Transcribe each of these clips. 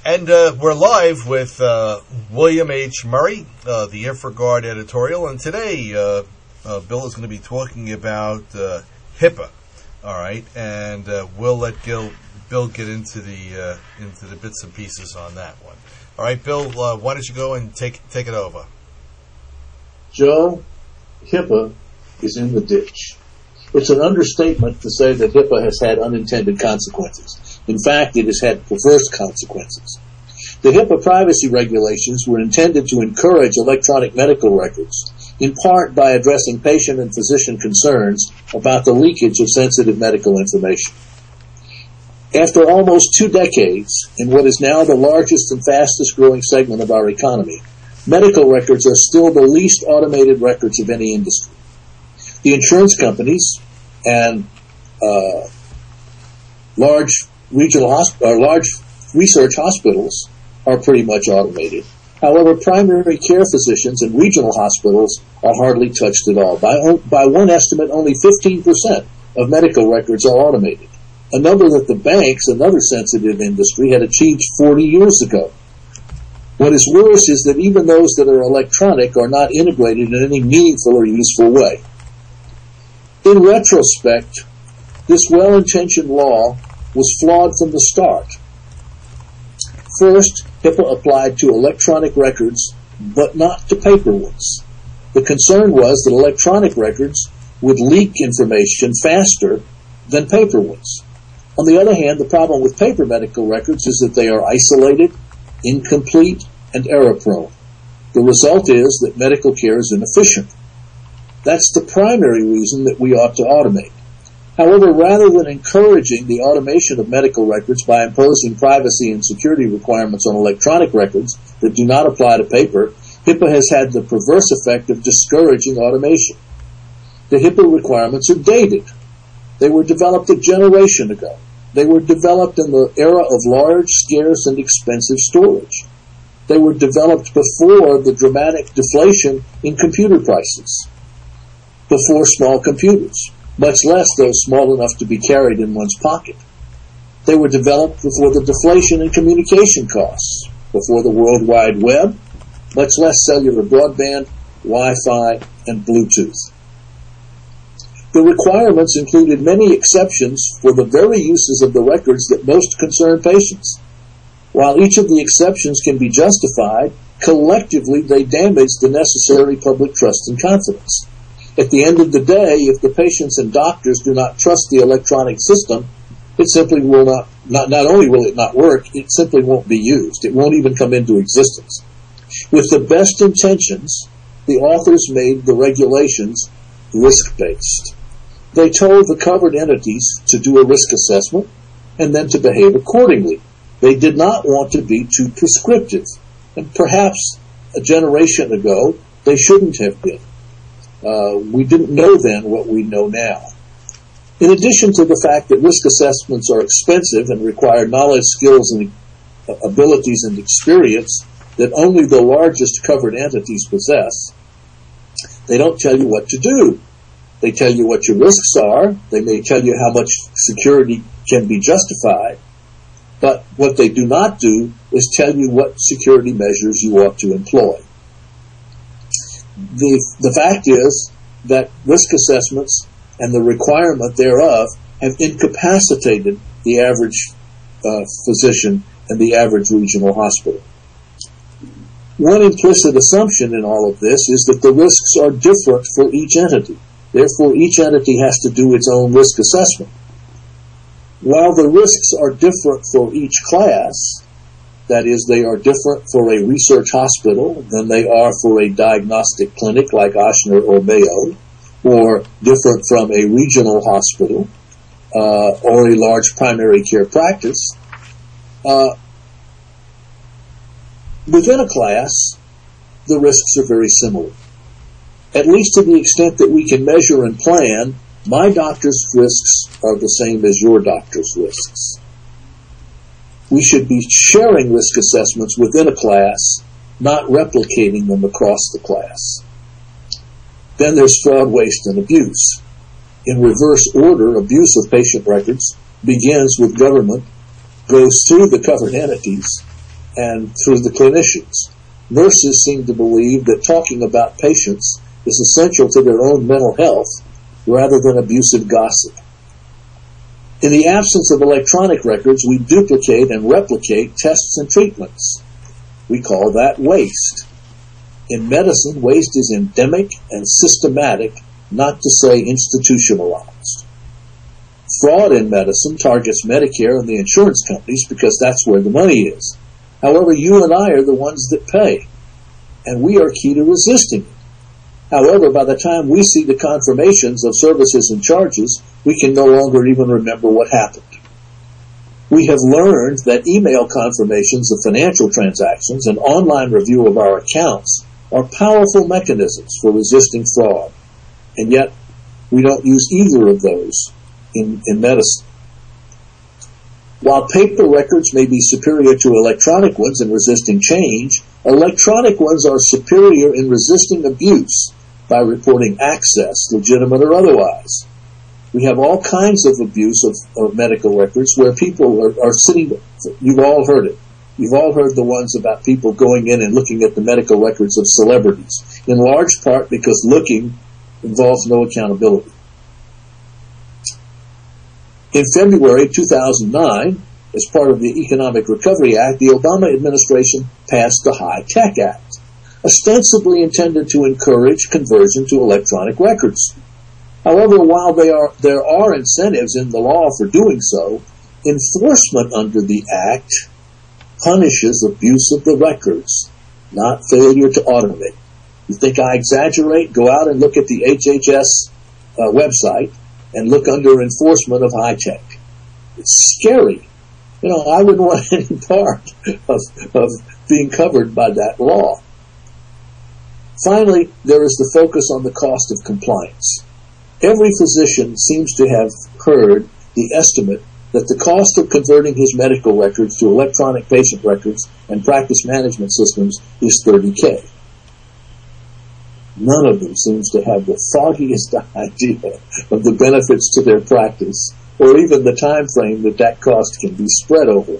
And we're live with William H. Murray, the InfraGard editorial, and today Bill is going to be talking about HIPAA. All right, and we'll let Bill get into the bits and pieces on that one. All right, Bill, why don't you go and take it over? Joe, HIPAA is in the ditch. It's an understatement to say that HIPAA has had unintended consequences. In fact, it has had perverse consequences. The HIPAA privacy regulations were intended to encourage electronic medical records, in part by addressing patient and physician concerns about the leakage of sensitive medical information. After almost 2 decades, in what is now the largest and fastest growing segment of our economy, medical records are still the least automated records of any industry. The insurance companies and large research hospitals are pretty much automated. However, primary care physicians and regional hospitals are hardly touched at all. By one estimate, only 15% of medical records are automated, a number that the banks, another sensitive industry, had achieved 40 years ago. What is worse is that even those that are electronic are not integrated in any meaningful or useful way. In retrospect, this well-intentioned law was flawed from the start. First, HIPAA applied to electronic records, but not to paper ones. The concern was that electronic records would leak information faster than paper ones. On the other hand, the problem with paper medical records is that they are isolated, incomplete, and error-prone. The result is that medical care is inefficient. That's the primary reason that we ought to automate. However, rather than encouraging the automation of medical records by imposing privacy and security requirements on electronic records that do not apply to paper, HIPAA has had the perverse effect of discouraging automation. The HIPAA requirements are dated. They were developed a generation ago. They were developed in the era of large, scarce, and expensive storage. They were developed before the dramatic deflation in computer prices, before small computers, much less those small enough to be carried in one's pocket. They were developed before the deflation in communication costs, before the World Wide Web, much less cellular broadband, Wi-Fi, and Bluetooth. The requirements included many exceptions for the very uses of the records that most concern patients. While each of the exceptions can be justified, collectively they damage the necessary public trust and confidence. At the end of the day, if the patients and doctors do not trust the electronic system, it simply will not only will it not work, it simply won't be used. It won't even come into existence. With the best intentions, the authors made the regulations risk-based. They told the covered entities to do a risk assessment and then to behave accordingly. They did not want to be too prescriptive, and perhaps a generation ago they shouldn't have been. We didn't know then what we know now. In addition to the fact that risk assessments are expensive and require knowledge, skills, and abilities and experience that only the largest covered entities possess, they don't tell you what to do. They tell you what your risks are. They may tell you how much security can be justified. But what they do not do is tell you what security measures you ought to employ. The fact is that risk assessments and the requirement thereof have incapacitated the average physician and the average regional hospital. One implicit assumption in all of this is that the risks are different for each entity. Therefore, each entity has to do its own risk assessment. While the risks are different for each class, that is, they are different for a research hospital than they are for a diagnostic clinic like Ochsner or Mayo, or different from a regional hospital or a large primary care practice. Within a class, the risks are very similar. At least to the extent that we can measure and plan, my doctor's risks are the same as your doctor's risks. We should be sharing risk assessments within a class, not replicating them across the class. Then there's fraud, waste, and abuse. In reverse order, abuse of patient records begins with government, goes through the covered entities, and through the clinicians. Nurses seem to believe that talking about patients is essential to their own mental health rather than abusive gossip. In the absence of electronic records, we duplicate and replicate tests and treatments. We call that waste. In medicine, waste is endemic and systematic, not to say institutionalized. Fraud in medicine targets Medicare and the insurance companies because that's where the money is. However, you and I are the ones that pay, and we are key to resisting it. However, by the time we see the confirmations of services and charges, we can no longer even remember what happened. We have learned that email confirmations of financial transactions and online review of our accounts are powerful mechanisms for resisting fraud, and yet we don't use either of those in medicine. While paper records may be superior to electronic ones in resisting change, electronic ones are superior in resisting abuse by reporting access, legitimate or otherwise. We have all kinds of abuse of medical records where people are sitting, you've all heard it. You've all heard the ones about people going in and looking at the medical records of celebrities, in large part because looking involves no accountability. In February 2009, as part of the Economic Recovery Act, the Obama administration passed the HITech Act, ostensibly intended to encourage conversion to electronic records. However, while there are incentives in the law for doing so, enforcement under the Act punishes abuse of the records, not failure to automate. You think I exaggerate? Go out and look at the HHS website and look under enforcement of HITech. It's scary. You know, I wouldn't want any part of being covered by that law. Finally, there is the focus on the cost of compliance. Every physician seems to have heard the estimate that the cost of converting his medical records to electronic patient records and practice management systems is $30,000. None of them seems to have the foggiest idea of the benefits to their practice, or even the time frame that cost can be spread over.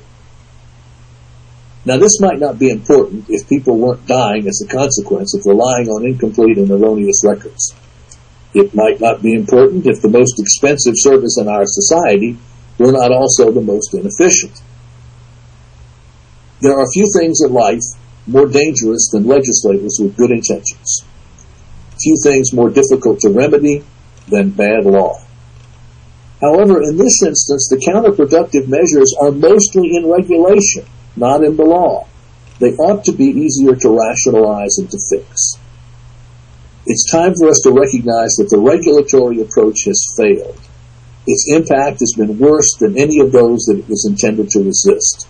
Now, this might not be important if people weren't dying as a consequence of relying on incomplete and erroneous records. It might not be important if the most expensive service in our society were not also the most inefficient. There are few things in life more dangerous than legislators with good intentions. Few things more difficult to remedy than bad law. However, in this instance, the counterproductive measures are mostly in regulation, not in the law. They ought to be easier to rationalize and to fix. It's time for us to recognize that the regulatory approach has failed. Its impact has been worse than any of those that it was intended to resist.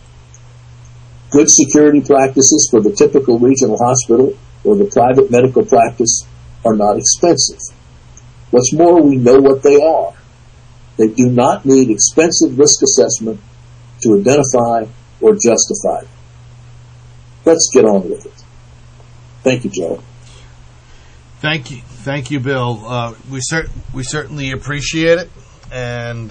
Good security practices for the typical regional hospital or the private medical practice are not expensive. What's more, we know what they are. They do not need expensive risk assessment to identify or justify them. Let's get on with it. Thank you, Joe. Thank you, Bill. We certainly appreciate it, and